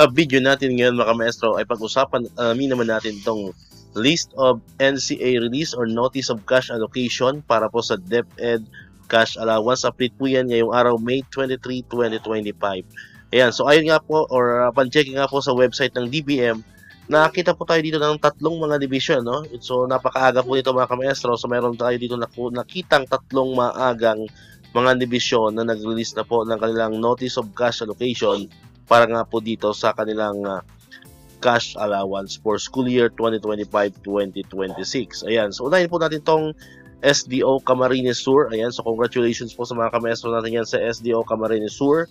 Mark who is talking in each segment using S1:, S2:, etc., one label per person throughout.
S1: Sa video natin ngayon mga maestro ay pag-usapan naman natin itong list of NCA release or Notice of Cash Allocation para po sa DepEd Cash Allowance. Update po yan ngayong araw May 23, 2025. Ayan, so ayun nga po or pan-checking nga po sa website ng DBM, nakita po tayo dito ng tatlong mga division, no? So napakaaga po dito mga maestro. So meron tayo dito nakitang tatlong maagang mga division na nag-release na po ng kanilang Notice of Cash Allocation para nga po dito sa kanilang cash allowance for school year 2025-2026. Ayan, so unahin po natin tong SDO Camarines Sur. Ayan, so congratulations po sa mga kamaestro natin yan sa SDO Camarines Sur.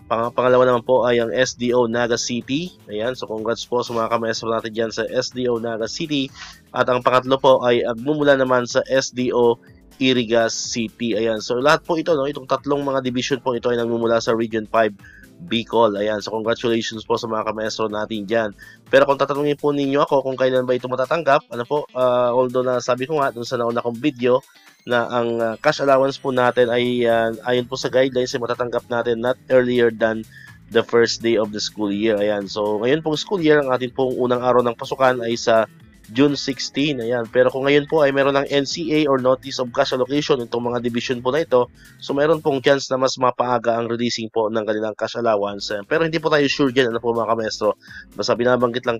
S1: Pangalawa naman po ay ang SDO Naga City. Ayan, so congrats po sa mga kamaestro natin dyan sa SDO Naga City. At ang pangatlo po ay agmumula naman sa SDO Irigas City. Ayan, so lahat po ito, no, itong tatlong mga division po ito ay nagmumula sa Region 5 Bicol. Ayan, so congratulations po sa mga kamaestro natin dyan. Pero kung tatanungin po ninyo ako kung kailan ba ito matatanggap, ano po, although na sabi ko nga dun sa nauna kong video na ang cash allowance po natin ay ayon po sa guidelines ay matatanggap natin not earlier than the first day of the school year. Ayan, so ngayon pong school year, ang atin pong unang araw ng pasukan ay sa June 16. Ayan, pero kung ngayon po ay meron ng NCA or Notice of Cash Allocation itong mga division po na ito, so meron pong chance na mas mapaaga ang releasing po ng kanilang cash allowance. Pero hindi po tayo sure dyan, ano po mga kamaestro. Basta binabanggit lang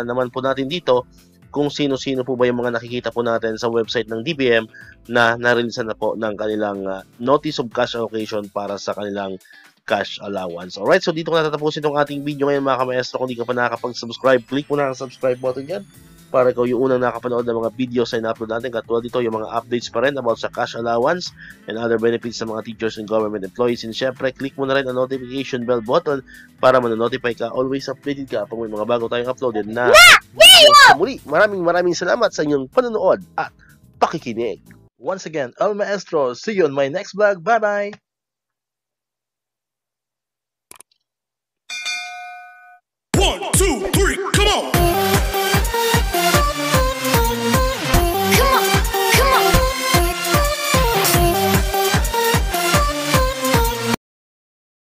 S1: naman po natin dito kung sino-sino po ba yung mga nakikita po natin sa website ng DBM na nareleasan na po ng kanilang Notice of Cash Allocation para sa kanilang cash allowance. Alright, so dito ko natatapusin itong ating video ngayon mga kamaestro. Kung di ka pa nakakapag-subscribe, click mo na ang subscribe button dyan para ikaw yung unang nakapanood ng mga videos na ina-upload natin. Katulad dito yung mga updates pa rin about sa cash allowance and other benefits sa mga teachers and government employees. And syempre, click mo na rin ang notification bell button para ma-notify ka. Always updated ka pag may mga bago tayong uploaded na sa muli. Maraming salamat sa inyong panonood at pakikinig. Once again, El Maestro. See you on my next vlog. Bye-bye!
S2: 1, 2